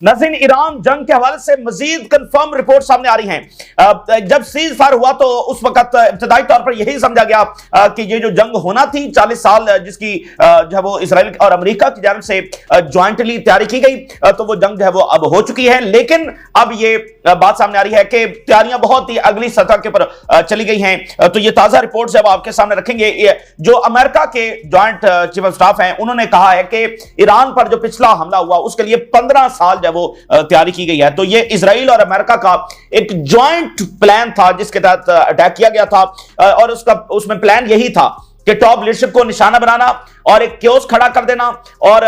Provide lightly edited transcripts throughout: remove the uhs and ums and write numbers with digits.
नाज़रीन, ईरान जंग के हवाले से मजीद कंफर्म रिपोर्ट सामने आ रही हैं। जब सीज फायर हुआ तो उस वक्त इब्तदाई तौर पर यही समझा गया कि ये जो जंग होना थी 40 साल जिसकी जो है वो इसराइल और अमेरिका की जानिब से ज्वाइंटली तैयारी की गई, तो वो जंग जो है वो अब हो चुकी है। लेकिन अब ये बात सामने आ रही है कि तैयारियां बहुत ही अगली सतह के ऊपर चली गई हैं। तो ये ताजा रिपोर्ट जब आपके सामने रखेंगे, जो अमेरिका के ज्वाइंट चीफ ऑफ स्टाफ हैं उन्होंने कहा है कि ईरान पर जो पिछला हमला हुआ उसके लिए 15 साल वो तैयारी की गई है। तो ये इजराइल और अमेरिका का एक जॉइंट प्लान था जिसके तहत अटैक किया गया था, और उसमें प्लान यही था कि टॉप लीडरशिप को निशाना बनाना और एक क्योस खड़ा कर देना और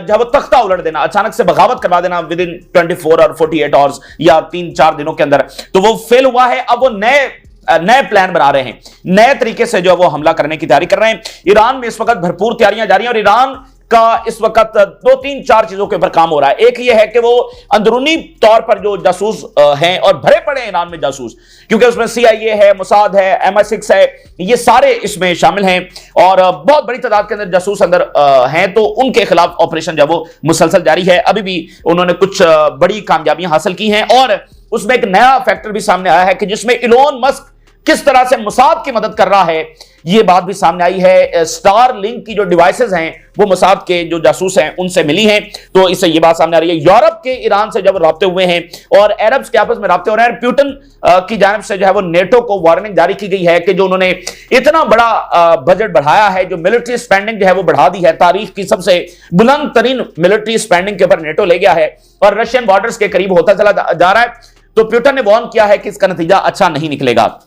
जब तख्ता उलट देना, अचानक से बगावत करवा देना विद इन 24 और 48 आवर्स या 3-4 दिनों के अंदर। तो वो फेल हुआ है। अब वो नए प्लान बना रहे हैं, नए तरीके से जो वो हमला करने की तैयारी कर रहे हैं। ईरान में इस वक्त भरपूर तैयारियां जारी हैं और ईरान का इस वक्त 2-3-4 चीजों के ऊपर काम हो रहा है। एक ये है कि वो अंदरूनी तौर पर जो जासूस हैं और भरे पड़े हैं ईरान में जासूस, क्योंकि उसमें CIA है, मोसाद है, MI6 है, ये सारे इसमें शामिल हैं और बहुत बड़ी तादाद के अंदर जासूस अंदर हैं। तो उनके खिलाफ ऑपरेशन जो वो मुसलसल जारी है। अभी भी उन्होंने कुछ बड़ी कामयाबियां हासिल की हैं और उसमें एक नया फैक्टर भी सामने आया है कि जिसमें इलोन मस्क किस तरह से मोसाद की मदद कर रहा है, ये बात भी सामने आई है। स्टार लिंक की जो डिवाइसेस हैं वो मोसाद के जो जासूस हैं उनसे मिली हैं, तो इससे ये बात सामने आ रही है। यूरोप के ईरान से जब राब्ते हुए हैं और अरब्स के आपस में राब्ते हो रहे हैं, पुतिन की जानिब से जो है वो नेटो को वार्निंग जारी की गई है कि जो उन्होंने इतना बड़ा बजट बढ़ाया है, जो मिलिट्री स्पेंडिंग जो है वो बढ़ा दी है, तारीख की सबसे बुलंद तरीन मिलिट्री स्पेंडिंग के ऊपर नेटो ले गया है और रशियन बॉर्डर्स के करीब होता चला जा रहा है। तो पुतिन ने वार्न किया है कि इसका नतीजा अच्छा नहीं निकलेगा।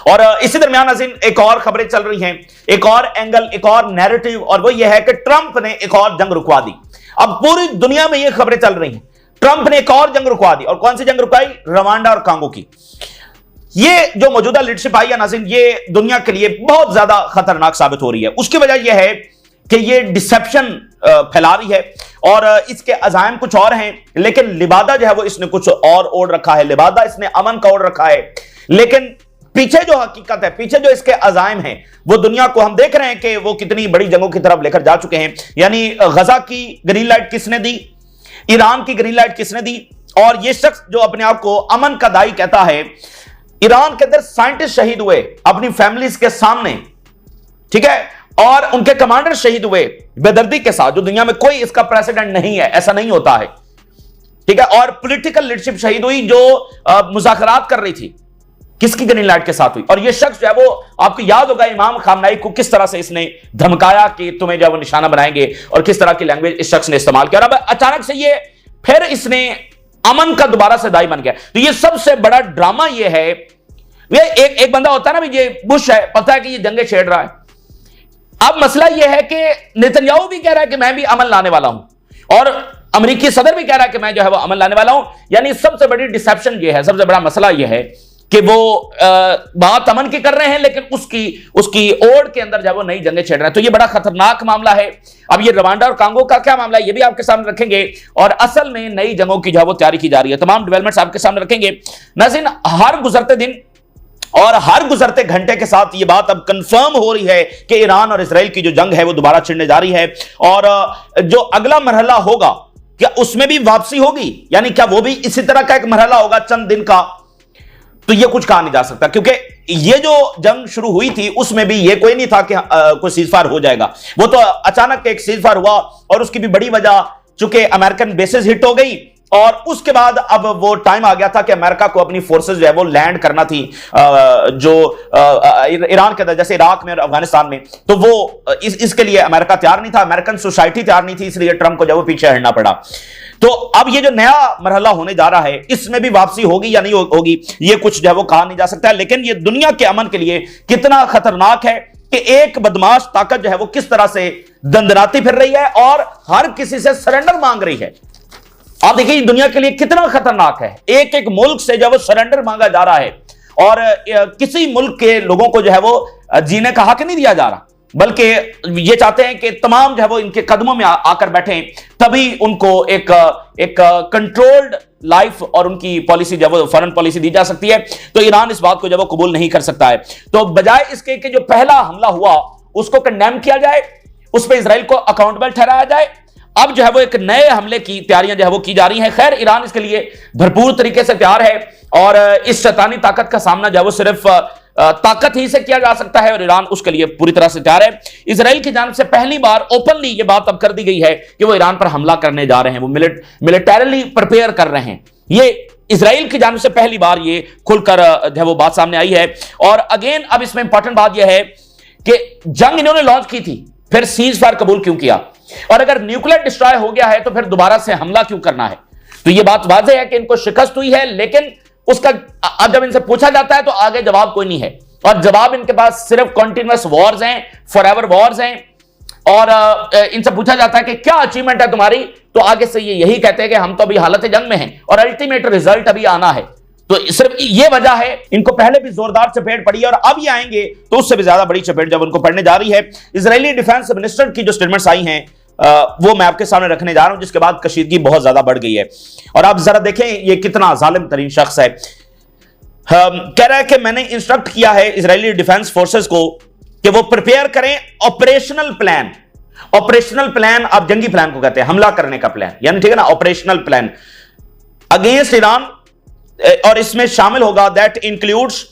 और इसी दरमियान नाज़रीन एक और खबरें चल रही हैं, एक और एंगल, एक और नैरेटिव, और वो ये है कि ट्रंप ने एक और जंग रुकवा दी। अब पूरी दुनिया में ये खबरें चल रही हैं, ट्रंप ने एक और जंग रुकवा दी। और कौन सी जंग रुकवाई? रवांडा और कांगो की। ये जो मौजूदा लीडरशिप आई है नाज़रीन, ये दुनिया के लिए बहुत ज्यादा खतरनाक साबित हो रही है। उसकी वजह यह है कि ये डिसेप्शन फैला रही है और इसके अज़ाइम कुछ और हैं, लेकिन लिबादा जो है वो इसने कुछ और ओढ़ रखा है। लिबादा इसने अमन का ओढ़ रखा है, लेकिन पीछे जो हकीकत है, पीछे जो इसके अज़ाइम हैं, वो दुनिया को हम देख रहे हैं कि वो कितनी बड़ी जंगों की तरफ लेकर जा चुके हैं। यानी गजा की ग्रीन लाइट किसने दी? ईरान की ग्रीन लाइट किसने दी? और ये शख्स जो अपने आप को अमन का दाई कहता है, ईरान के अंदर साइंटिस्ट शहीद हुए अपनी फैमिलीज के सामने, ठीक है, और उनके कमांडर शहीद हुए बेदर्दी के साथ, जो दुनिया में कोई इसका प्रेसिडेंट नहीं है, ऐसा नहीं होता है, ठीक है। और पॉलिटिकल लीडरशिप शहीद हुई जो मुज़ाकरात कर रही थी, किसकी ग्रीन लाइट के साथ हुई? और ये शख्स जो है वो, आपको याद होगा इमाम खामनाई को किस तरह से इसने धमकाया कि तुम्हें जो है वो निशाना बनाएंगे, और किस तरह की लैंग्वेज इस शख्स ने इस्तेमाल किया। और अब अचानक से ये फिर इसने अमन का दोबारा से दाई बन गया। तो ये सबसे बड़ा ड्रामा ये है। एक बंदा होता है ना, ये बुश है, पता है कि ये जंगे छेड़ रहा है। अब मसला यह है कि नेतन्याहू भी कह रहा है कि मैं भी अमन लाने वाला हूं, और अमेरिकी सदर भी कह रहा है कि मैं जो है वो अमन लाने वाला हूं। यानी सबसे बड़ी डिसेप्शन ये है, सबसे बड़ा मसला यह है कि वो बात अमन की कर रहे हैं, लेकिन उसकी ओर के अंदर जो है वो नई जंगें छेड़ रहे हैं। तो ये बड़ा खतरनाक मामला है। अब ये रवांडा और कांगो का क्या मामला है, ये भी आपके सामने रखेंगे, और असल में नई जंगों की जो है वो तैयारी की जा रही है। तमाम डेवलपमेंट्स आपके सामने रखेंगे। नाज़रीन, हर गुजरते दिन और हर गुजरते घंटे के साथ ये बात अब कंफर्म हो रही है कि ईरान और इसराइल की जो जंग है वो दोबारा छिड़ने जा रही है, और जो अगला मरहला होगा क्या उसमें भी वापसी होगी? यानी क्या वो भी इसी तरह का एक मरहला होगा चंद दिन का? तो ये कुछ कहा नहीं जा सकता, क्योंकि ये जो जंग शुरू हुई थी उसमें भी ये कोई नहीं था कि कोई सीजफायर हो जाएगा। वो तो अचानक एक सीजफायर हुआ, और उसकी भी बड़ी वजह चूंकि अमेरिकन बेसेस हिट हो गई, और उसके बाद अब वो टाइम आ गया था कि अमेरिका को अपनी फोर्सेस जो है वो लैंड करना थी जो ईरान के अंदर, जैसे इराक में और अफगानिस्तान में। तो वो इसके लिए अमेरिका तैयार नहीं था, अमेरिकन सोसाइटी तैयार नहीं थी, इसलिए ट्रंप को जब वो पीछे हटना पड़ा। तो अब ये जो नया मरहला होने जा रहा है, इसमें भी वापसी होगी या नहीं होगी, ये कुछ जो है वो कहा नहीं जा सकता है। लेकिन ये दुनिया के अमन के लिए कितना खतरनाक है कि एक बदमाश ताकत जो है वो किस तरह से दंदनाती फिर रही है और हर किसी से सरेंडर मांग रही है। आप देखिए दुनिया के लिए कितना खतरनाक है। एक एक मुल्क से जब वो सरेंडर मांगा जा रहा है, और किसी मुल्क के लोगों को जो है वो जीने का हक नहीं दिया जा रहा, बल्कि ये चाहते हैं कि तमाम जो है वो इनके कदमों में आकर बैठें, तभी उनको एक कंट्रोल्ड लाइफ और उनकी पॉलिसी जब वो फॉरेन पॉलिसी दी जा सकती है। तो ईरान इस बात को जब वो कबूल नहीं कर सकता है। तो बजाय इसके कि जो पहला हमला हुआ उसको कंडेम किया जाए, उस पर इसराइल को अकाउंटेबल ठहराया जाए, अब जो है वो एक नए हमले की तैयारियां जो है वो की जा रही हैं। खैर, ईरान इसके लिए भरपूर तरीके से तैयार है और इस शैतानी ताकत का सामना जो है वो सिर्फ ताकत ही से किया जा सकता है और ईरान उसके लिए पूरी तरह से तैयार है। इजराइल की जानिब से पहली बार ओपनली ये बात अब कर दी गई है कि वो ईरान पर हमला करने जा रहे हैं, वो मिलिटरीली प्रिपेयर कर रहे हैं। ये इजराइल की जानिब से पहली बार ये खुलकर जो है वो बात सामने आई है। और अगेन अब इसमें इंपॉर्टेंट बात यह है कि जंग इन्होंने लॉन्च की थी, फिर सीज फायर कबूल क्यों किया, और अगर न्यूक्लियर डिस्ट्रॉय हो गया है तो फिर दोबारा से हमला क्यों करना है। तो यह बात वाज़ेह है कि इनको शिकस्त हुई है, लेकिन उसका अब जब इनसे पूछा जाता है तो आगे जवाब कोई नहीं है और जवाब इनके पास सिर्फ कॉन्टिन्यूअस वॉर्स हैं, फॉरएवर वॉर्स हैं। और इनसे पूछा जाता है कि क्या अचीवमेंट है तुम्हारी, तो आगे से ये यही कहते हैं कि हम तो अभी हालत जंग में हैं और अल्टीमेट रिजल्ट अभी आना है। तो सिर्फ ये वजह है, इनको पहले भी जोरदार चपेट पड़ी है और अब ये आएंगे तो उससे भी ज्यादा बड़ी चपेट जब उनको पड़ने जा रही है। इजरायली डिफेंस मिनिस्टर की जो स्टेटमेंट्स आई हैं वो मैं आपके सामने रखने जा रहा हूं, जिसके बाद कशीदगी बहुत ज्यादा बढ़ गई है। और आप जरा देखें ये कितना जालिम तरीन शख्स है। कह रहा है कि मैंने इंस्ट्रक्ट किया है इजरायली डिफेंस फोर्सेस को कि वो प्रिपेयर करें ऑपरेशनल प्लान। ऑपरेशनल प्लान आप जंगी प्लान को कहते हैं, हमला करने का प्लान, यानी ठीक है ना, ऑपरेशनल प्लान अगेंस्ट ईरान। और इसमें शामिल होगा that includes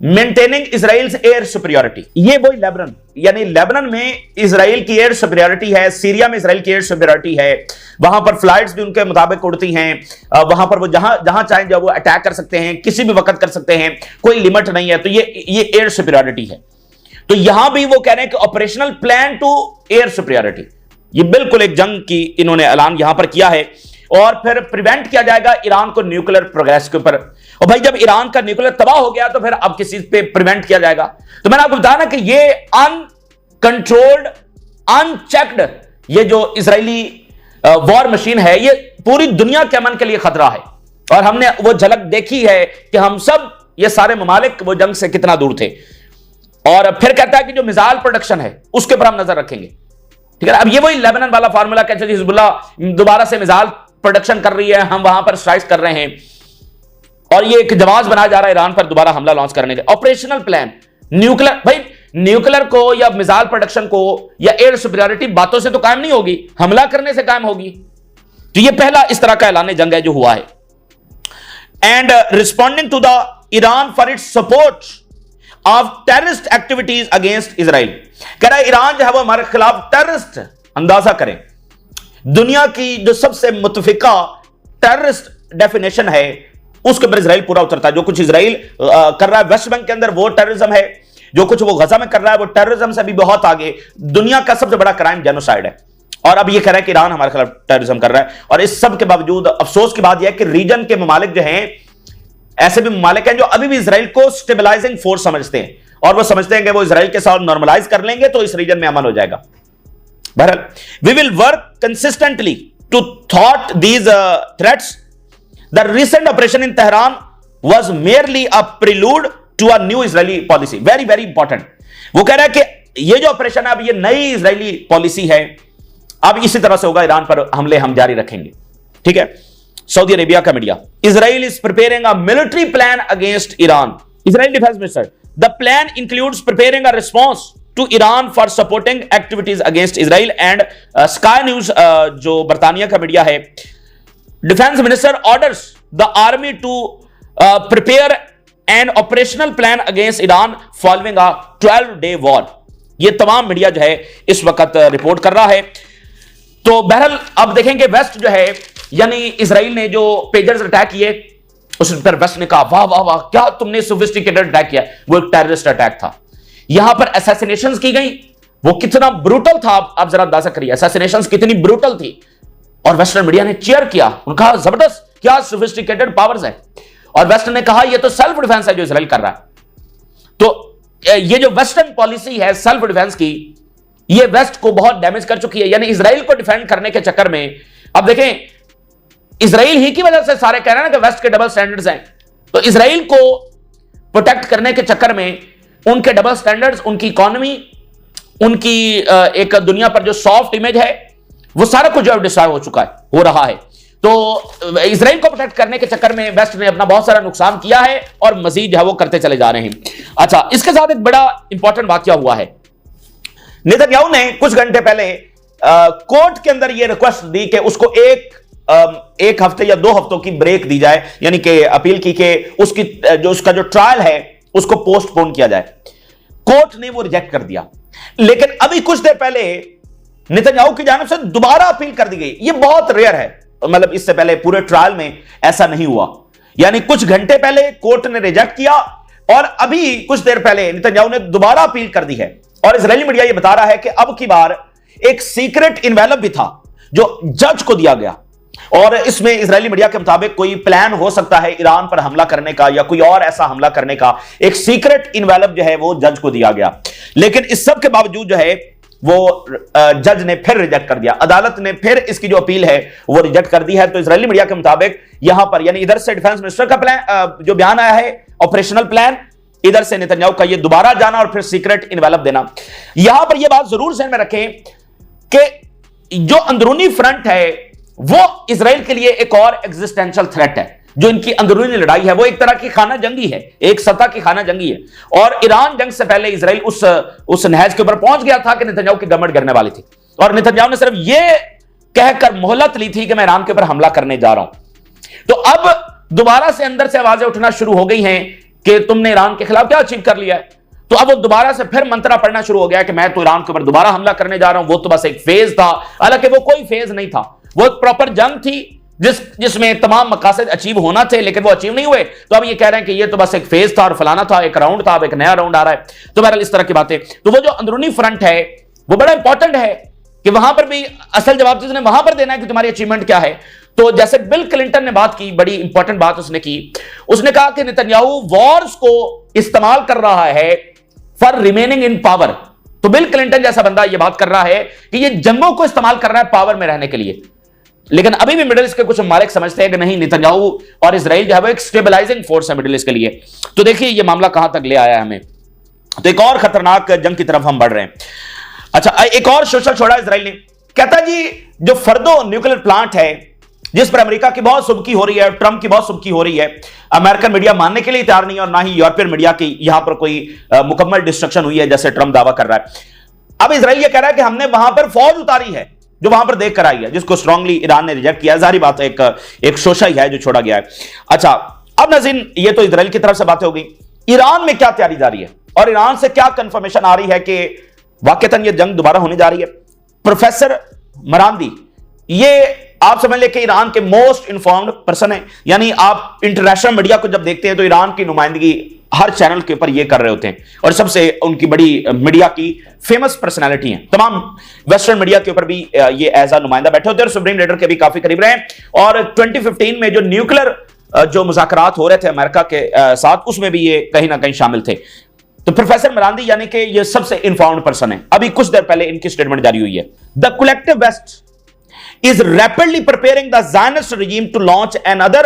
maintaining Israel's air superiority. ये वही लेबनान, यानी लेबनान में इजराइल की एयर सुपीरियरिटी है, सीरिया में इजराइल की एयर सुपीरियरिटी है, वहां पर फ्लाइट्स भी उनके मुताबिक उड़ती हैं, वहां पर वो जहां चाहें जब वो अटैक कर सकते हैं, किसी भी वक्त कर सकते हैं, कोई लिमिट नहीं है। तो ये एयर सुपीरियरिटी है। तो यहां भी वो कह रहे हैं कि operational plan to air superiority, ये बिल्कुल एक जंग की इन्होंने ऐलान यहां पर किया है। और फिर प्रिवेंट किया जाएगा ईरान को न्यूक्लियर प्रोग्रेस के ऊपर। और भाई जब ईरान का न्यूक्लियर तबाह हो गया तो फिर अब किसी पे प्रिवेंट किया जाएगा। तो मैंने आपको बताया ना कि ये अनकंट्रोल्ड, अनचेक्ड ये जो इजरायली वॉर मशीन है, ये पूरी दुनिया के अमन के लिए खतरा है। और हमने वो झलक देखी है कि हम सब ये सारे ममालिक वो जंग से कितना दूर थे। और फिर कहता है कि जो मिसाइल प्रोडक्शन है उसके ऊपर हम नजर रखेंगे, ठीक है। अब ये वही लेबनान वाला फार्मूला, कहते हैं हिजबुल्लाह दोबारा से मिसाइल प्रोडक्शन कर रही है, हम वहां पर स्ट्राइक कर रहे हैं और ये एक जवाब बनाया जा रहा है ईरान पर दोबारा हमला लॉन्च करने का। ऑपरेशनल प्लान न्यूक्लियर, भाई न्यूक्लियर को या मिसाइल प्रोडक्शन को या एयर सुपीरियरिटी बातों से तो कायम नहीं होगी, हमला करने से कायम होगी। तो ये पहला इस तरह का ऐलान जंग है जो हुआ है। And responding to the Iran for its support of terrorist activities against Israel, कह रहा है ईरान जो है वो हमारे खिलाफ टेररिस्ट, अंदाजा करें दुनिया की जो सबसे मुतफिका टेररिस्ट डेफिनेशन है उसके ऊपर इजराइल पूरा उतरता है। जो कुछ इजराइल कर रहा है वेस्ट बैंक के अंदर वो टेररिज्म है, जो कुछ वो गजा में कर रहा है वो टेररिज्म से भी बहुत आगे, दुनिया का सबसे बड़ा क्राइम जेनोसाइड है। और अब ये कह रहा है कि ईरान हमारे खिलाफ टेररिज्म कर रहा है। और इस सब के बावजूद अफसोस की बात यह है कि रीजन के ममालिक जो हैं, ऐसे भी ममालिक हैं जो अभी भी इजराइल को स्टेबलाइजिंग फोर्स समझते हैं और वो समझते हैं कि वो इजराइल के साथ नॉर्मलाइज कर लेंगे तो इस रीजन में अमन हो जाएगा। बहरहाल, we will work consistently to थॉट these threats. The recent operation in Tehran was merely a prelude to a new Israeli policy. Very very important. वो कह रहा है कि ये जो ऑपरेशन है अब ये नई इजरायली पॉलिसी है, अब इसी तरह से होगा, ईरान पर हमले हम जारी रखेंगे, ठीक है। सऊदी अरेबिया का media, Israel is preparing a military plan against Iran. Israel defence minister, the plan includes preparing a response to Iran for supporting activities against Israel. And Sky News जो बर्तानिया का मीडिया है, defence minister orders the army to prepare an operational plan against Iran following a 12-day war. ये तमाम media जो है इस वक्त रिपोर्ट कर रहा है। तो बहरहाल अब देखेंगे वेस्ट जो है, यानी इजराइल ने जो पेजर्स अटैक किए उस पर वेस्ट ने कहा वाह वाह वाह क्या तुमने सोफिस्टिकेटेड अटैक किया, वो एक टेररिस्ट अटैक था। यहां पर असैसिनेशंस की गई, वो कितना ब्रूटल था आप जरा अंदाजा करिए, असैसिनेशंस कितनी ब्रूटल थी। और वेस्टर्न मीडिया ने चीयर किया, उन्होंने कहा जबरदस्त, क्या सोफिस्टिकेटेड पावर्स है। और वेस्ट ने कहा यह तो सेल्फ डिफेंस है जो इजराइल कर रहा है। तो ये जो वेस्टर्न पॉलिसी है सेल्फ डिफेंस की, ये वेस्ट को बहुत डैमेज कर चुकी है। यानी इजराइल को डिफेंड करने के चक्कर में, अब देखें इजराइल ही की वजह से सारे कह रहे हैं ना कि वेस्ट के डबल स्टैंडर्ड्स हैं। तो इजराइल को प्रोटेक्ट करने के चक्कर में उनके डबल स्टैंडर्ड्स, उनकी इकोनॉमी, उनकी एक दुनिया पर जो सॉफ्ट इमेज है, वो सारा कुछ जो डिस्ट्रॉय हो चुका है, हो रहा है। तो इजराइल को प्रोटेक्ट करने के चक्कर में वेस्ट ने अपना बहुत सारा नुकसान किया है और मजीद जो है वो करते चले जा रहे हैं। अच्छा, इसके साथ एक बड़ा इंपॉर्टेंट वाकया हुआ है। नेतन्याहू ने कुछ घंटे पहले कोर्ट के अंदर यह रिक्वेस्ट दी कि उसको एक हफ्ते या 2 हफ्तों की ब्रेक दी जाए, यानी कि अपील की कि उसका जो ट्रायल है उसको पोस्टपोन किया जाए। कोर्ट ने वो रिजेक्ट कर दिया। लेकिन अभी कुछ देर पहले नेतन्याहू की जानिब से दोबारा अपील कर दी गई। ये बहुत रेयर है, मतलब इससे पहले पूरे ट्रायल में ऐसा नहीं हुआ। यानी कुछ घंटे पहले कोर्ट ने रिजेक्ट किया और अभी कुछ देर पहले नेतन्याहू ने दोबारा अपील कर दी है। और इजरायली मीडिया यह बता रहा है कि अब की बार एक सीक्रेट इन्वेलप भी था जो जज को दिया गया, और इसमें इजरायली मीडिया के मुताबिक कोई प्लान हो सकता है ईरान पर हमला करने का या कोई और ऐसा हमला करने का। एक सीक्रेट इन्वेलप जो है वो जज को दिया गया, लेकिन इस सब के बावजूद जो है वो जज ने फिर रिजेक्ट कर दिया। अदालत ने फिर इसकी जो अपील है वो रिजेक्ट कर दी है। तो इजरायली मीडिया के मुताबिक यहां पर यानी इधर से डिफेंस मिनिस्टर का प्लान जो बयान आया है, ऑपरेशनल प्लान, इधर से नेतन्याहू का ये दोबारा जाना और फिर सीक्रेट इन्वेलप देना। यहां पर यह बात जरूर ध्यान में रखें कि जो अंदरूनी फ्रंट है वो इजराइल के लिए एक और एग्जिस्टेंशियल थ्रेट है। जो इनकी अंदरूनी लड़ाई है वो एक तरह की खाना जंगी है, एक सतह की खाना जंगी है। और ईरान जंग से पहले इजराइल उस नहज के ऊपर पहुंच गया था कि नेतन्याहू की गवर्नमेंट गिरने वाली थी, और नेतन्याहू ने सिर्फ यह कहकर मोहलत ली थी कि मैं ईरान के ऊपर हमला करने जा रहा हूं। तो अब दोबारा से अंदर से आवाजें उठना शुरू हो गई हैं कि तुमने ईरान के खिलाफ क्या अचीव कर लिया है। तो अब वो दोबारा से फिर मंत्रा पढ़ना शुरू हो गया कि मैं तो ईरान के ऊपर दोबारा हमला करने जा रहा हूं। वो तो बस एक फेज था, हालांकि वो कोई फेज नहीं था, वो एक प्रॉपर जंग थी जिसमें तमाम मकासद अचीव होना थे, लेकिन वो अचीव नहीं हुए। तो अब ये कह रहे हैं कि ये तो बस एक फेज था और फलाना था, एक राउंड था, अब एक नया राउंड आ रहा है। तो बहरहाल इस तरह की बातें। तो वो जो अंदरूनी फ्रंट है वो बड़ा इंपॉर्टेंट है कि वहां पर भी असल जवाब जिसने वहां पर देना है कि तुम्हारी अचीवमेंट क्या है। तो जैसे बिल क्लिंटन ने बात की, बड़ी इंपॉर्टेंट बात उसने की, उसने कहा कि नेतन्याहू वॉर्स को इस्तेमाल कर रहा है फॉर रिमेनिंग इन पावर। तो बिल क्लिंटन जैसा बंदा यह बात कर रहा है कि ये जंगों को इस्तेमाल कर रहा है पावर में रहने के लिए। लेकिन अभी भी मिडिल ईस्ट के कुछ ममालिक समझते हैं कि नहीं, नेतन्याहू और इजराइल जो है वो एक स्टेबलाइजिंग फोर्स है मिडिल ईस्ट के लिए। तो देखिए ये मामला कहां तक ले आया है हमें। तो एक और खतरनाक जंग की तरफ हम बढ़ रहे हैं। अच्छा, एक और सोशल छोड़ा इजराइल ने, कहता जी जो फर्दो न्यूक्लियर प्लांट है जिस पर अमेरिका की बहुत सुबकी हो रही है, ट्रंप की बहुत सुबकी हो रही है, अमेरिकन मीडिया मानने के लिए तैयार नहीं है और ना ही यूरोपियन मीडिया की यहां पर कोई मुकम्मल डिस्ट्रक्शन हुई है जैसे ट्रंप दावा कर रहा है। अब इजराइल ये कह रहा है कि हमने वहां पर फौज उतारी है जो वहां पर देख कर आई है, जिसको स्ट्रांगली ईरान ने रिजेक्ट किया। जारी बात है एक शोशा ही है जो छोड़ा गया है। अच्छा, अब नाज़रीन ये तो इजराइल की तरफ से बातें हो गई। ईरान में क्या तैयारी जारी है और ईरान से क्या कंफर्मेशन आ रही है कि वाकईतन ये जंग दोबारा होने जा रही है। प्रोफेसर मरांदी ये आप समझ ले कि ईरान के मोस्ट इन्फॉर्म्ड पर्सन है, यानी आप इंटरनेशनल मीडिया को जब देखते हैं तो ईरान की नुमाइंदगी हर चैनल के ऊपर ये कर रहे होते हैं और सबसे उनकी बड़ी मीडिया की फेमस पर्सनालिटी हैं। तमाम वेस्टर्न मीडिया के ऊपर भी ये एज अ नुमाइंदा बैठे होते हैं और सुप्रीम लीडर के भी काफी करीब रहे। और 2015 में जो न्यूक्लियर जो मुज़ाकरात हो रहे थे अमेरिका के साथ, उसमें भी ये कहीं ना कहीं शामिल थे। तो प्रोफेसर मरांदी यानी कि ये सबसे इन्फॉर्म्ड पर्सन है। अभी कुछ देर पहले इनकी स्टेटमेंट जारी हुई है। The collective west is rapidly preparing the Zionist regime to launch another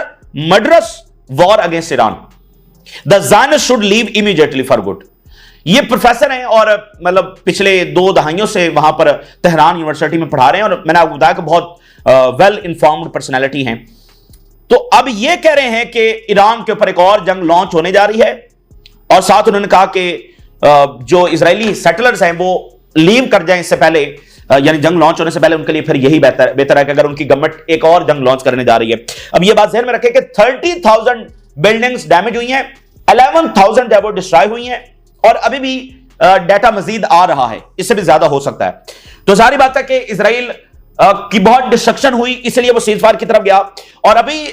murderous war against Iran. The Zionists should leave immediately for good. ये प्रोफेसर हैं और मतलब पिछले 2 दहाइयों से वहां पर तेहरान यूनिवर्सिटी में पढ़ा रहे हैं और मैंने आपको बताया कि बहुत वेल इन्फॉर्म्ड पर्सनैलिटी हैं। तो अब ये कह रहे हैं कि ईरान के ऊपर एक और जंग लॉन्च होने जा रही है और साथ उन्होंने कहा कि जो इजरायली सेटलर्स हैं वो लीव कर जाएं इससे पहले, यानी जंग लॉन्च होने से पहले उनके लिए फिर यही बेहतर है कि अगर उनकी गवर्नमेंट एक और जंग लॉन्च करने जा रही है। अब यह बात ध्यान में रखें कि 30,000 बिल्डिंग्स डैमेज हुई हैं, 11,000 जो है वो डिस्ट्रॉय हुई हैं और अभी भी डाटा मजीद आ रहा है, इससे भी ज्यादा हो सकता है। तो सारी बात है कि इजराइल की बहुत डिस्ट्रक्शन हुई, इसलिए वो सीजफायर की तरफ गया। और अभी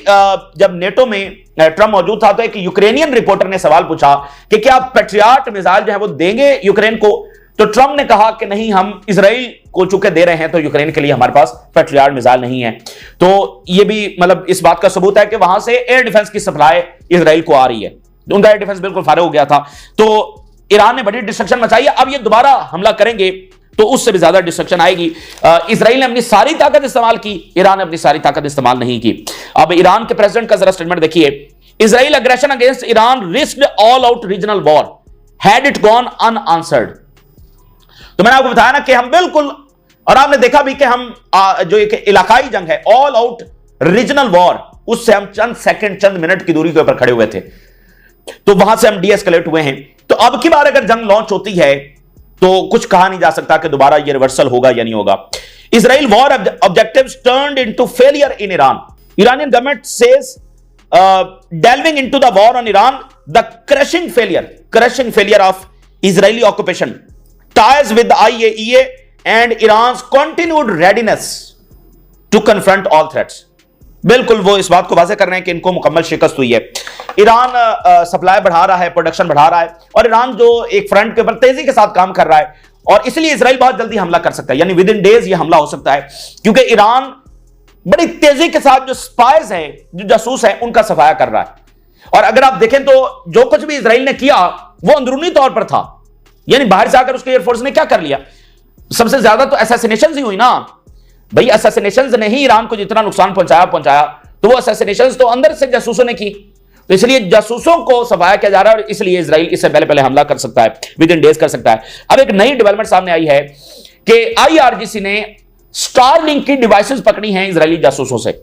जब नेटो में ट्रंप मौजूद था तो एक यूक्रेनियन रिपोर्टर ने सवाल पूछा कि क्या पैट्रियट मिसाइल जो है वो देंगे यूक्रेन को। तो ट्रंप ने कहा कि नहीं, हम इजराइल को चूंकि दे रहे हैं तो यूक्रेन के लिए हमारे पास पैट्रियट मिसाइल नहीं है। तो ये भी मतलब इस बात का सबूत है कि वहां से एयर डिफेंस की सप्लाई इजराइल को आ रही है। उनका एयर डिफेंस बिल्कुल फारे हो गया था। तो ईरान ने बड़ी डिस्ट्रक्शन मचाई है। अब ये दोबारा हमला करेंगे तो उससे भी ज्यादा डिस्ट्रक्शन आएगी। इजराइल ने अपनी सारी ताकत इस्तेमाल की, ईरान ने अपनी सारी ताकत इस्तेमाल नहीं की। अब ईरान के प्रेसिडेंट का जरा स्टेटमेंट देखिए। Israel aggression against Iran risked all out regional war had it gone unanswered. तो मैंने आपको बताया ना कि हम बिल्कुल, और आपने देखा भी कि हम जो एक इलाकाई जंग है, ऑल आउट रीजनल वॉर, उससे हम चंद सेकंड चंद मिनट की दूरी के ऊपर खड़े हुए थे। तो वहां से हम डीएस्केलेट हुए हैं। तो अब की बार अगर जंग लॉन्च होती है तो कुछ कहा नहीं जा सकता कि दोबारा ये रिवर्सल होगा या नहीं होगा। Israel war objectives turned into failure in Iran. Iranian government says delving into the war on Iran, the crushing failure of Israeli occupation, ties with the IAEA and Iran's continued readiness to confront all threats. बिल्कुल वो इस बात को वाज़ेह कर रहे हैं कि इनको मुकम्मल शिकस्त हुई है। ईरान सप्लाई बढ़ा रहा है, प्रोडक्शन बढ़ा रहा है, और ईरान जो एक फ्रंट के ऊपर तेजी के साथ काम कर रहा है, और इसलिए इजराइल बहुत जल्दी हमला कर सकता है, यानी विद इन डेज ये हमला हो सकता है, क्योंकि ईरान बड़ी तेजी के साथ जो स्पाइज हैं, जो जासूस हैं, उनका सफाया कर रहा है। और अगर आप देखें तो जो कुछ भी इजराइल ने किया वो अंदरूनी तौर पर था, यानी बाहर से आकर उसके एयरफोर्स ने क्या कर लिया, सबसे ज्यादा तो असैसिनेशंस ही हुई ना भाई। असैसिनेशंस ने ही ईरान को जितना नुकसान पहुंचाया, तो वो असैसिनेशंस तो अंदर से जासूसों ने की, तो इसलिए जासूसों को सफाया किया जा रहा है, और इसलिए इजराइल इससे पहले हमला कर सकता है, विद इन डेज कर सकता है। अब एक नई डेवलपमेंट सामने आई है कि IRGC ने स्टारलिंक की डिवाइसेस पकड़ी हैं इजरायली जासूसों से।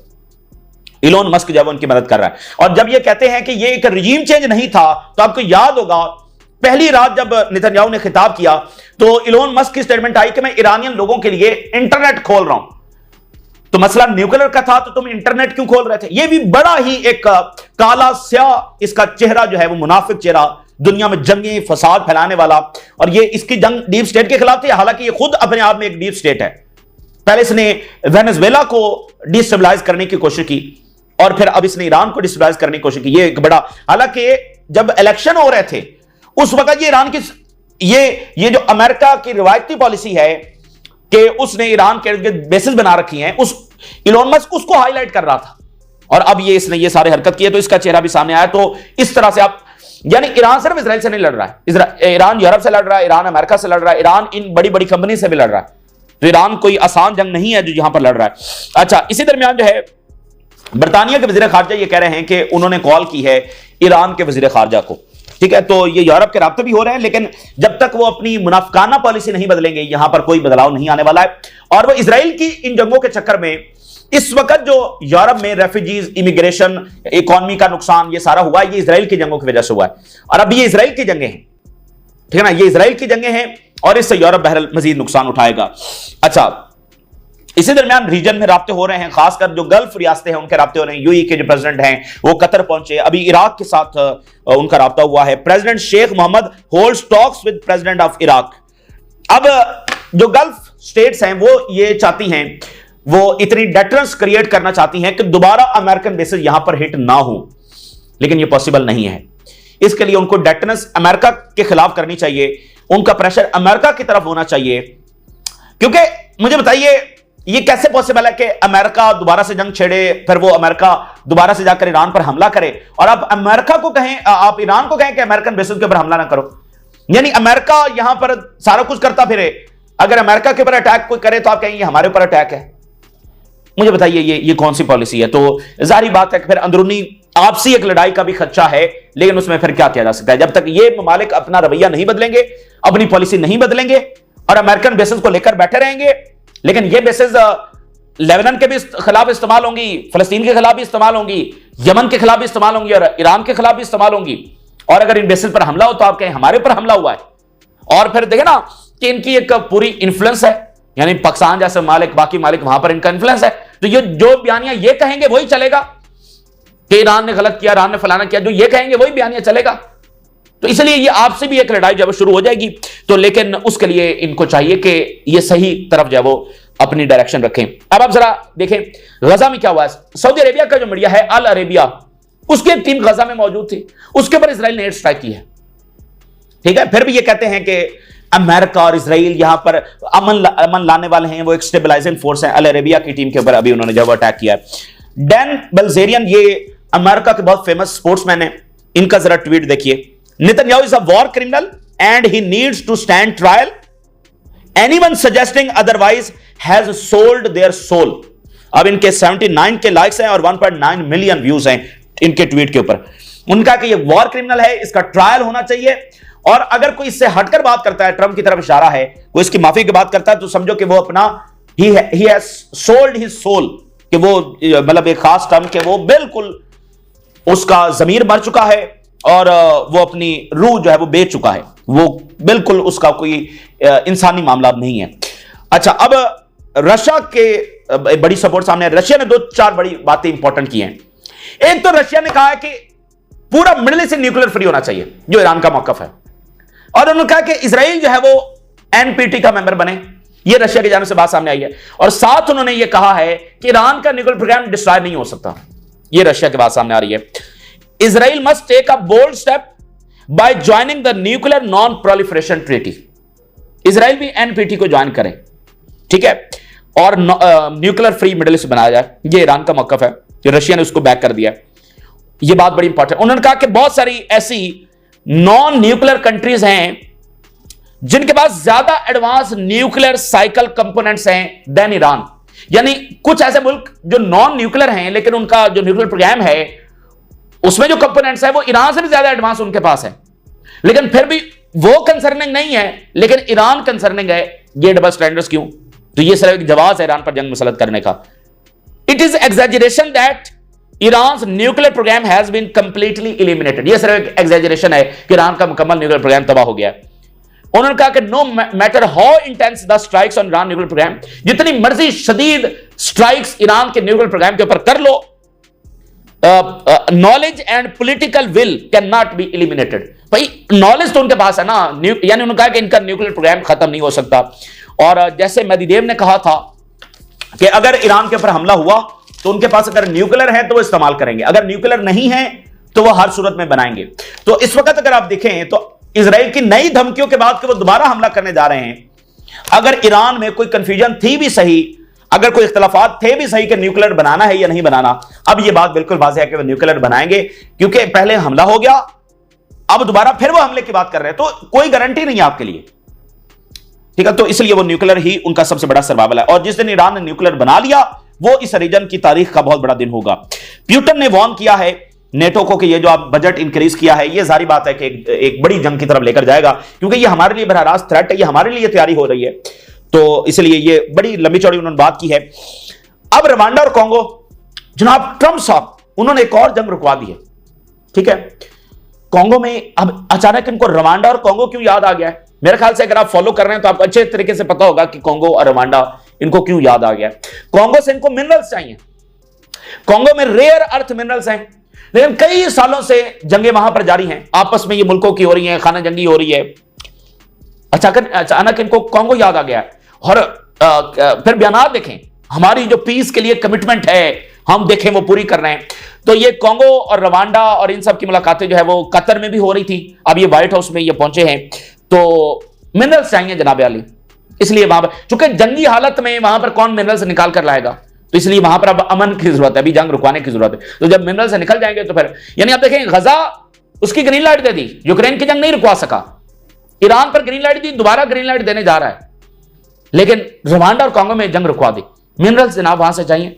इलोन मस्क जो है उनकी मदद कर रहा है, और जब ये कहते हैं कि ये एक रजीम चेंज नहीं था, तो आपको याद होगा पहली रात जब नेतन्याहू ने खिताब किया तो इलोन मस्क की स्टेटमेंट आई कि मैं ईरानियन लोगों के लिए इंटरनेट खोल रहा हूं। तो मसला न्यूक्लियर का था, तो तुम इंटरनेट क्यों खोल रहे थे? ये भी बड़ा ही एक काला स्याह इसका चेहरा जो है वो मुनाफिक चेहरा, दुनिया में जंगे फसाद फैलाने वाला, और ये इसकी जंग डीप स्टेट के खिलाफ थी। हालांकि ये खुद अपने आप में एक डीप स्टेट है। पहले इसने वेनेजुएला को डिस्टेबलाइज करने की कोशिश की, और फिर अब इसने ईरान को डिस्टेबलाइज करने की कोशिश की। ये एक बड़ा, हालांकि जब इलेक्शन हो रहे थे उस वक्त ये ईरान की ये जो अमेरिका की रिवायती पॉलिसी है कि उसने ईरान के बेसिस बना रखी हैं, उस इलोन मस्क उसको हाईलाइट कर रहा था, और अब इसने ये सारे हरकत किए, तो इसका चेहरा भी सामने आया। तो इस तरह से आप, यानी ईरान सिर्फ इजराइल से नहीं लड़ रहा है, ईरान यूरोप से लड़ रहा है, ईरान अमेरिका से लड़ रहा है, ईरान इन बड़ी बड़ी कंपनी से भी लड़ रहा है। तो ईरान कोई आसान जंग नहीं है जो यहां पर लड़ रहा है। अच्छा, इसी दरमियान जो है बरतानिया के वजीर खारजा ये कह रहे हैं कि उन्होंने कॉल की है ईरान के वजीर खारजा को, ठीक है। तो ये यूरोप के राब्ते भी हो रहे हैं, लेकिन जब तक वो अपनी मुनाफिकाना पॉलिसी नहीं बदलेंगे यहां पर कोई बदलाव नहीं आने वाला है। और वो इजराइल की इन जंगों के चक्कर में इस वक्त जो यूरोप में रेफ्यूजीज, इमिग्रेशन, इकोनॉमी का नुकसान ये सारा हुआ है, ये इजराइल की जंगों की वजह से हुआ है। और अब ये इजराइल की जंगें हैं, ठीक है ना, ये इजराइल की जंगें हैं, और इससे यूरोप बहरहाल मजीद नुकसान उठाएगा। अच्छा, इसी दरमियान रीजन में राब्ते हो रहे हैं, खासकर जो गल्फ रियासतें हैं उनके राब्ते हो रहे हैं। यूएई के जो प्रेसिडेंट हैं वो कतर पहुंचे, अभी इराक के साथ उनका राब्ता हुआ है। President Sheikh Mohammed holds talks with president of Iraq. अब जो गल्फ स्टेट्स हैं वो ये चाहती हैं, वो इतनी डेटरेंस क्रिएट करना चाहती हैं कि दोबारा अमेरिकन बेसेस यहां पर हिट ना हो, लेकिन ये पॉसिबल नहीं है। इसके लिए उनको डेटरेंस अमेरिका के खिलाफ करनी चाहिए, उनका प्रेशर अमेरिका की तरफ होना चाहिए। क्योंकि मुझे बताइए ये कैसे पॉसिबल है कि अमेरिका दोबारा से जंग छेड़े, फिर वो अमेरिका दोबारा से जाकर ईरान पर हमला करे, और आप अमेरिका को कहें, आप ईरान को कहें कि अमेरिकन बेसिस के ऊपर हमला ना करो। यानी अमेरिका यहां पर सारा कुछ करता फिरे, अगर अमेरिका के ऊपर अटैक कोई करे तो आप कहेंगे हमारे ऊपर अटैक है। मुझे बताइए ये कौन सी पॉलिसी है? तो जाहिर बात है कि फिर अंदरूनी आपसी एक लड़ाई का भी खदशा है, लेकिन उसमें फिर क्या किया जा सकता है? जब तक ये ममालिक अपना रवैया नहीं बदलेंगे, अपनी पॉलिसी नहीं बदलेंगे, और अमेरिकन बेसिस को लेकर बैठे रहेंगे, लेकिन ये बेसिस लेबनान के भी खिलाफ इस्तेमाल होंगी, फलस्तीन के खिलाफ भी इस्तेमाल होंगी, यमन के खिलाफ भी इस्तेमाल होंगी, और ईरान के खिलाफ भी इस्तेमाल होंगी। और अगर इन बेसिस पर हमला हो तो आप कहें हमारे ऊपर हमला हुआ है, और फिर देखे ना कि इनकी एक पूरी इन्फ्लुएंस है, यानी पाकिस्तान जैसे मालिक, बाकी मालिक, वहां पर इनका इन्फ्लुएंस है। तो ये जो बयानियां ये कहेंगे वही चलेगा कि ईरान ने गलत किया, ईरान ने फलाना किया, जो ये कहेंगे वही बयानियां चलेगा। तो इसलिए ये आपसे भी एक लड़ाई जब शुरू हो जाएगी, तो लेकिन उसके लिए इनको चाहिए कि ये सही तरफ जो है वो अपनी डायरेक्शन रखें। अब आप जरा देखें गजा में क्या हुआ है। सऊदी अरेबिया का जो मीडिया है अल अरेबिया, उसकी एक टीम गजा में मौजूद थी, उसके ऊपर इजराइल ने एयर स्ट्राइक की है, ठीक है। फिर भी ये कहते हैं कि अमेरिका और इजराइल यहां पर अमन लाने वाले हैं, वो एक स्टेबलाइजिंग फोर्स है। अल अरेबिया की टीम के ऊपर अभी उन्होंने जब अटैक किया है। डैन बिल्जेरियन, ये अमेरिका के बहुत फेमस स्पोर्ट्समैन है, इनका जरा ट्वीट देखिए। Netanyahu is a war criminal and he needs to stand trial, anyone suggesting otherwise has sold their soul. अब इनके 79 के लाइक्स हैं और 1.9 मिलियन व्यूज हैं इनके ट्वीट के ऊपर। उनका कि ये वॉर क्रिमिनल है, इसका ट्रायल होना चाहिए, और अगर कोई इससे हटकर बात करता है, ट्रंप की तरफ इशारा है, कोई इसकी माफी की बात करता है, तो समझो कि वो अपना ही हैज सोल्ड हिज सोल, कि वो मतलब एक खास टर्म के वो बिल्कुल उसका जमीर मर चुका है, और वो अपनी रूह जो है वो बेच चुका है, वो बिल्कुल उसका कोई इंसानी मामला नहीं है। अच्छा, अब रशिया के बड़ी सपोर्ट सामने, रशिया ने 2-4 बड़ी बातें इंपॉर्टेंट की हैं। एक तो रशिया ने कहा है कि पूरा मिडिल ईस्ट न्यूक्लियर फ्री होना चाहिए, जो ईरान का मौकफ है, और उन्होंने कहा कि इजराइल जो है वो एनपीटी का मेंबर बने, ये रशिया की जानिब से बात सामने आई है। और साथ उन्होंने ये कहा है कि ईरान का न्यूक्लियर प्रोग्राम डिस्ट्रॉय नहीं हो सकता, ये रशिया की बात सामने आ रही है। Israel must take a bold step by joining the nuclear non proliferation treaty, Israel भी एनपीटी को ज्वाइन करें, ठीक है, और न्यूक्लियर फ्री मिडिल ईस्ट बनाया जाए, ये ईरान का मौकफ है, रशिया ने उसको बैक कर दिया। ये बात बड़ी इंपॉर्टेंट। उन्होंने कहा कि बहुत सारी ऐसी नॉन न्यूक्लियर कंट्रीज हैं जिनके पास ज्यादा एडवांस न्यूक्लियर साइकिल कंपोनेंट्स हैं देन ईरान, यानी कुछ ऐसे मुल्क जो नॉन न्यूक्लियर हैं लेकिन उनका जो न्यूक्लियर प्रोग्राम है उसमें जो कंपोनेंट्स है वो ईरान से भी ज्यादा एडवांस उनके पास है, लेकिन फिर भी वो कंसर्निंग नहीं है, लेकिन ईरान कंसर्निंग है। ये डबल स्टैंडर्ड्स क्यों? तो ये सिर्फ एक जवाब है ईरान पर जंग मुसल्लत करने का। It is exaggeration that Iran nuclear programme has been completely eliminated, ये सिर्फ एक एग्जैजरेशन है कि ईरान का मुकम्मल न्यूक्लियर प्रोग्राम तबाह हो गया है। उन्होंने कहा कि no matter how intense the strikes on Iran nuclear program, जितनी मर्जी शदीद स्ट्राइक्स ईरान के न्यूक्लियर प्रोग्राम के ऊपर कर लो, knowledge and political will can not be eliminated. भाई नॉलेज तो उनके पास है ना, यानी उन्होंने कहा कि इनका न्यूक्लियर प्रोग्राम खत्म नहीं हो सकता। और जैसे मेदवेदेव ने कहा था कि अगर ईरान के ऊपर हमला हुआ तो उनके पास अगर न्यूक्लियर है तो वो इस्तेमाल करेंगे, अगर न्यूक्लियर नहीं है तो वो हर सूरत में बनाएंगे। तो इस वक्त अगर आप देखें तो इजराइल की नई धमकियों के बाद कि वो दोबारा हमला करने जा रहे हैं, अगर ईरान में कोई कंफ्यूजन थी भी सही, अगर कोई इख्तलाफात थे भी सही कि न्यूक्लियर बनाना है या नहीं बनाना, अब ये बात बिल्कुल वाज़ेह है कि वो न्यूक्लियर बनाएंगे, क्योंकि पहले हमला हो गया, अब दोबारा फिर वो हमले की बात कर रहे हैं, तो कोई गारंटी नहीं है आपके लिए, ठीक है। तो इसलिए वो न्यूक्लियर ही उनका सबसे बड़ा सर्वाइवल है, और जिस दिन ईरान ने न्यूक्लियर बना लिया वो इस रीजन की तारीख का बहुत बड़ा दिन होगा। प्यूटन ने वार्न किया है नेटो को कि ये जो आप बजट इंक्रीज किया है, ये जारी बात है कि एक बड़ी जंग की तरफ लेकर जाएगा, क्योंकि ये हमारे लिए बराह रास्त थ्रेट है, ये हमारे लिए तैयारी हो रही है। तो इसलिए ये बड़ी लंबी चौड़ी उन्होंने बात की है। अब रवांडा और कांगो, जनाब ट्रंप साहब उन्होंने एक और जंग रुकवा दी है, ठीक है। कांगो में अब अचानक इनको रवांडा और कांगो क्यों याद आ गया है? मेरे ख्याल से अगर आप फॉलो कर रहे हैं तो आपको अच्छे तरीके से पता होगा कि कांगो और रवांडा इनको क्यों याद आ गया। कांगो से इनको मिनरल्स चाहिए, कांगो में रेयर अर्थ मिनरल्स हैं, लेकिन कई सालों से जंगें वहां पर जारी हैं, आपस में ये मुल्कों की हो रही हैं, खाना जंगी हो रही है। अचानक इनको कांगो याद आ गया और फिर बयान देखें, हमारी जो पीस के लिए कमिटमेंट है हम देखें वो पूरी कर रहे हैं। तो ये कांगो और रवांडा और इन सब की मुलाकातें जो है वो कतर में भी हो रही थी, अब ये व्हाइट हाउस में ये पहुंचे हैं। तो मिनरल्स चाहिए जनाब आली, इसलिए वहां पर चूंकि जंगी हालत में वहां पर कौन मिनरल्स निकाल कर लाएगा, तो इसलिए वहां पर अब अमन की जरूरत है, अभी जंग रुकवाने की जरूरत है। तो जब मिनरल्स निकल जाएंगे तो फिर, यानी आप देखें गजा उसकी ग्रीन लाइट दे दी, यूक्रेन की जंग नहीं रुकवा सका, ईरान पर ग्रीन लाइट दी, दोबारा ग्रीन लाइट देने जा रहा है, लेकिन रवांडा और कांगो में जंग रुकवा दी। मिनरल्स जनाब वहां से चाहिए,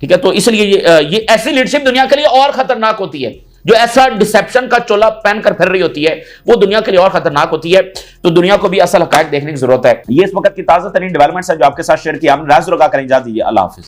ठीक है। तो इसलिए ये ऐसी लीडरशिप दुनिया के लिए और खतरनाक होती है, जो ऐसा डिसेप्शन का चोला पहनकर फिर रही होती है, वो दुनिया के लिए और खतरनाक होती है। तो दुनिया को भी असल हकायक देखने की जरूरत है। ये इस वक्त की ताजा तरीन डेवलपमेंट्स है जो आपके साथ शेयर किया, हम राज रुका करें, जा दीजिए, अल्लाह हाफिज।